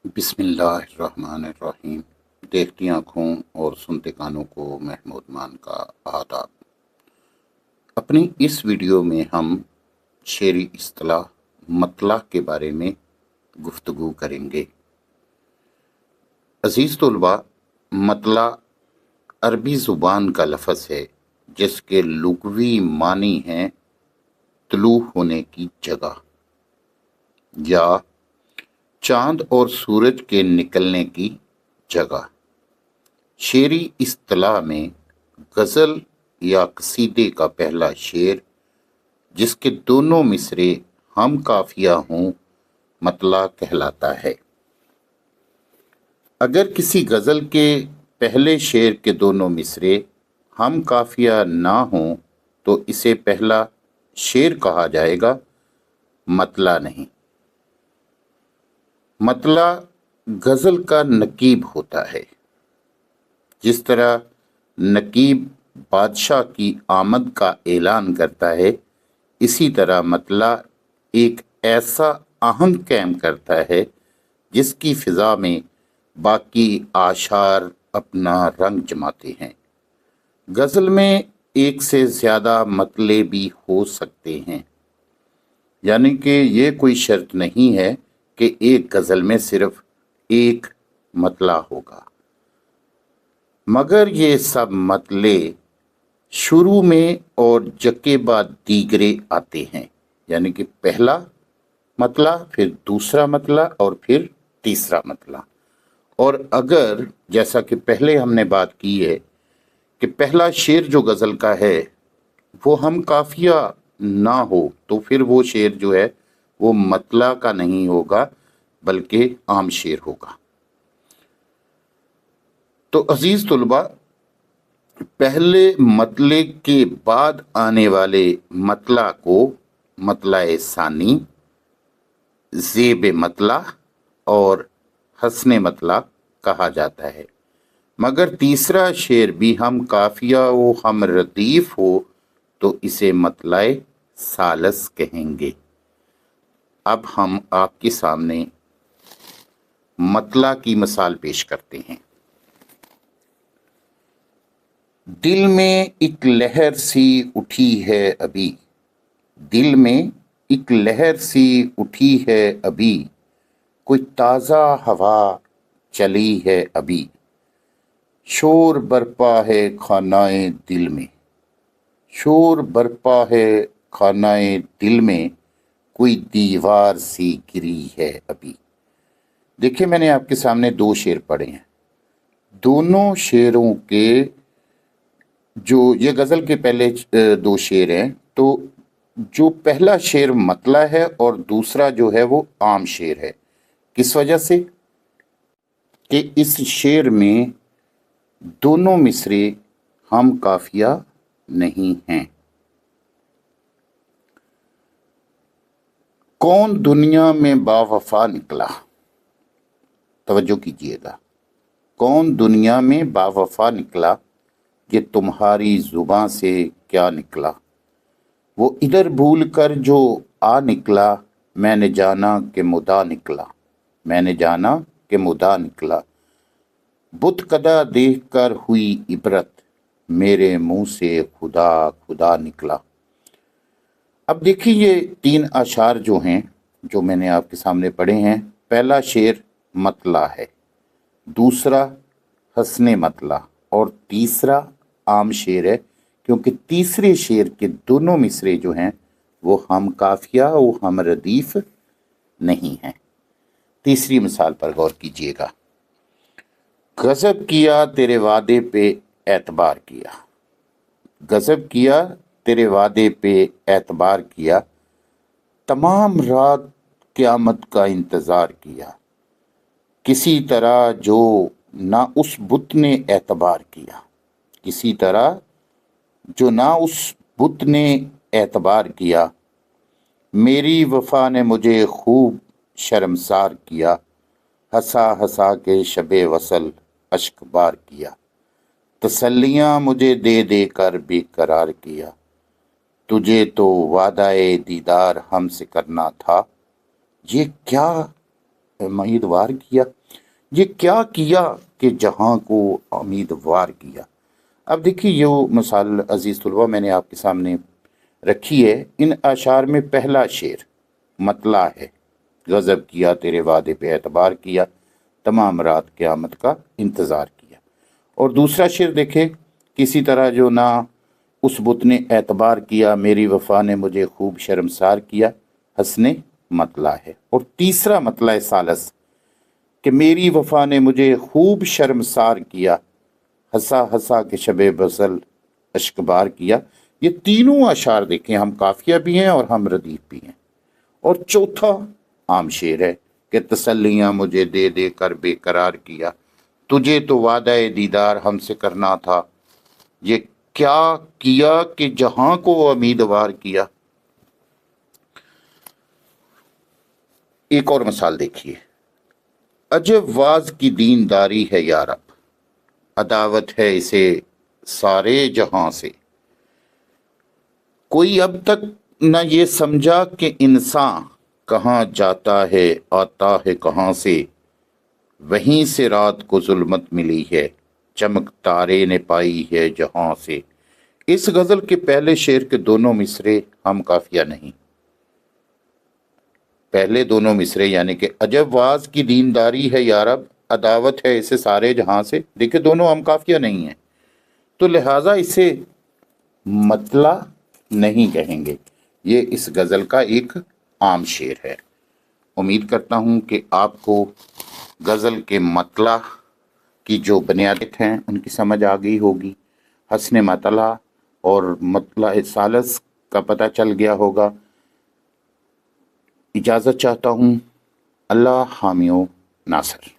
بسم اللہ الرحمن الرحیم۔ دیکھتی آنکھوں اور سنتے کانوں کو محمود مان کا آداب۔ اپنی اس ویڈیو میں ہم شعری اصطلاح مطلع کے بارے میں گفتگو کریں گے۔ عزیز طلباء، مطلع عربی زبان کا لفظ ہے جس کے لغوی معنی ہیں طلوع ہونے کی جگہ یا چاند اور سورج کے نکلنے کی جگہ۔ شعری اصطلاح میں غزل یا قصیدے کا پہلا شعر جس کے دونوں مصرے ہم قافیہ ہوں مطلع کہلاتا ہے۔ اگر کسی غزل کے پہلے شعر کے دونوں مصرے ہم قافیہ نہ ہوں تو اسے پہلا شعر کہا جائے گا، مطلع نہیں۔ مطلع غزل کا نقیب ہوتا ہے۔ جس طرح نقیب بادشاہ کی آمد کا اعلان کرتا ہے، اسی طرح مطلع ایک ایسا آہنگ قائم کرتا ہے جس کی فضا میں باقی اعشار اپنا رنگ جماتے ہیں۔ غزل میں ایک سے زیادہ مطلع بھی ہو سکتے ہیں، یعنی کہ یہ کوئی شرط نہیں ہے کہ ایک غزل میں صرف ایک مطلع ہوگا، مگر یہ سب مطلع شروع میں اور یکے بعد دیگرے آتے ہیں، یعنی کہ پہلا مطلع، پھر دوسرا مطلع اور پھر تیسرا مطلع۔ اور اگر جیسا کہ پہلے ہم نے بات کی ہے کہ پہلا شعر جو غزل کا ہے وہ ہم قافیہ نہ ہو تو پھر وہ شعر جو ہے وہ مطلع کا نہیں ہوگا بلکہ عام شعر ہوگا۔ تو عزیز طلباء، پہلے مطلع کے بعد آنے والے مطلع کو مطلع ثانی، زیب مطلع اور حسن مطلع کہا جاتا ہے، مگر تیسرا شعر بھی ہم قافیہ و ہم ردیف ہو تو اسے مطلع ثالث کہیں گے۔ اب ہم آپ کے سامنے مطلع کی مثال پیش کرتے ہیں۔ دل میں ایک لہر سی اٹھی ہے ابھی، دل میں ایک لہر سی اٹھی ہے ابھی، کوئی تازہ ہوا چلی ہے ابھی، شور برپا ہے خانۂ دل میں، شور برپا ہے خانۂ دل میں، کوئی دیوار سی گری ہے ابھی۔ دیکھیں، میں نے آپ کے سامنے دو شعر پڑھے ہیں۔ دونوں شعروں کے جو یہ غزل کے پہلے دو شعر ہیں، تو جو پہلا شعر مطلع ہے اور دوسرا جو ہے وہ عام شعر ہے۔ کس وجہ سے؟ کہ اس شعر میں دونوں مصرے ہم قافیہ نہیں ہیں۔ کون دنیا میں با وفا نکلا، توجہ کیجئے گا، کون دنیا میں با وفا نکلا، یہ تمہاری زباں سے کیا نکلا، وہ ادھر بھول کر جو آ نکلا، میں نے جانا کہ مدا نکلا، میں نے جانا کہ مدا نکلا، بت کدا دیکھ کر ہوئی عبرت، میرے منہ سے خدا خدا نکلا۔ اب دیکھیے، یہ تین اشعار جو ہیں جو میں نے آپ کے سامنے پڑھے ہیں، پہلا شعر مطلع ہے، دوسرا حسن مطلع اور تیسرا عام شعر ہے، کیونکہ تیسرے شعر کے دونوں مصرے جو ہیں وہ ہم قافیہ و ہم ردیف نہیں ہیں۔ تیسری مثال پر غور کیجئے گا۔ غضب کیا تیرے وعدے پہ اعتبار کیا، غضب کیا تیرے وعدے پہ اعتبار کیا، تمام رات قیامت کا انتظار کیا، کسی طرح جو نہ اس بت نے اعتبار کیا، کسی طرح جو نہ اس بت نے اعتبار کیا، میری وفا نے مجھے خوب شرمسار کیا، ہنسا ہنسا کے شب وصل اشک بار کیا، تسلیاں مجھے دے دے کر بے قرار کیا، تجھے تو وعدہ دیدار ہم سے کرنا تھا، یہ کیا امیدوار کیا، یہ کیا کیا کہ جہاں کو امیدوار کیا۔ اب دیکھیے یہ مثال عزیز طلبہ میں نے آپ کے سامنے رکھی ہے۔ ان اشعار میں پہلا شعر مطلع ہے، غضب کیا تیرے وعدے پہ اعتبار کیا، تمام رات قیامت کا انتظار کیا۔ اور دوسرا شعر دیکھے، کسی طرح جو نہ اس بت نے اعتبار کیا، میری وفا نے مجھے خوب شرمسار کیا، حسن مطلع ہے۔ اور تیسرا مطلع ثالث کہ میری وفا نے مجھے خوب شرمسار کیا، ہنسا ہنسا کے شب بزل اشکبار کیا۔ یہ تینوں اشعار دیکھیں، ہم قافیہ بھی ہیں اور ہم ردیف بھی ہیں۔ اور چوتھا عام شعر ہے کہ تسلیاں مجھے دے دے کر بے قرار کیا، تجھے تو وعدہ دیدار ہم سے کرنا تھا، یہ کیا کیا کہ جہاں کو امیدوار کیا۔ ایک اور مثال دیکھیے، عجب واز کی دینداری ہے یارب، عداوت ہے اسے سارے جہاں سے، کوئی اب تک نہ یہ سمجھا کہ انسان کہاں جاتا ہے آتا ہے کہاں سے، وہیں سے رات کو ظلمت ملی ہے، چمک تارے نے پائی ہے جہاں سے۔ اس غزل کے پہلے شعر کے دونوں مصرے ہم قافیہ نہیں، پہلے دونوں مصرے یعنی کہ عجب واز کی دینداری ہے یارب، عداوت ہے اسے سارے جہاں سے، دیکھیں دونوں ہم قافیہ نہیں ہیں، تو لہٰذا اسے مطلع نہیں کہیں گے۔ یہ اس غزل کا ایک عام شعر ہے۔ امید کرتا ہوں کہ آپ کو غزل کے مطلع کی جو بنیادیں ہیں ان کی سمجھ آ گئی ہوگی، حسن مطلع اور مطلع ثالث کا پتہ چل گیا ہوگا۔ اجازت چاہتا ہوں، اللہ حامی و ناصر۔